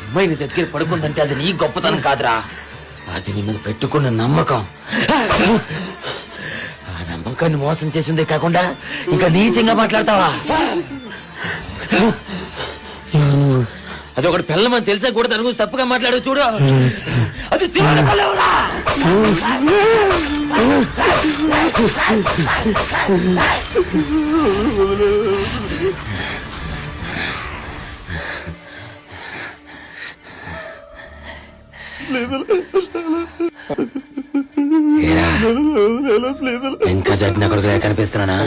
అమ్మాయిని దగ్గర పడుకుందంటే అది నీ గొప్పతనం కాదురా, అది నీ మీద పెట్టుకున్న నమ్మకం. ఆ నమ్మకాన్ని మోసం చేసిందే కాకుండా ఇంకా నీచంగా మాట్లాడతావా? అది ఒకటి పిల్లమని తెలిసా కూడా తన గురించి తప్పుగా మాట్లాడు చూడు. అది ఇంకా జడ్న కొడుకులా కనిపిస్తున్నానా?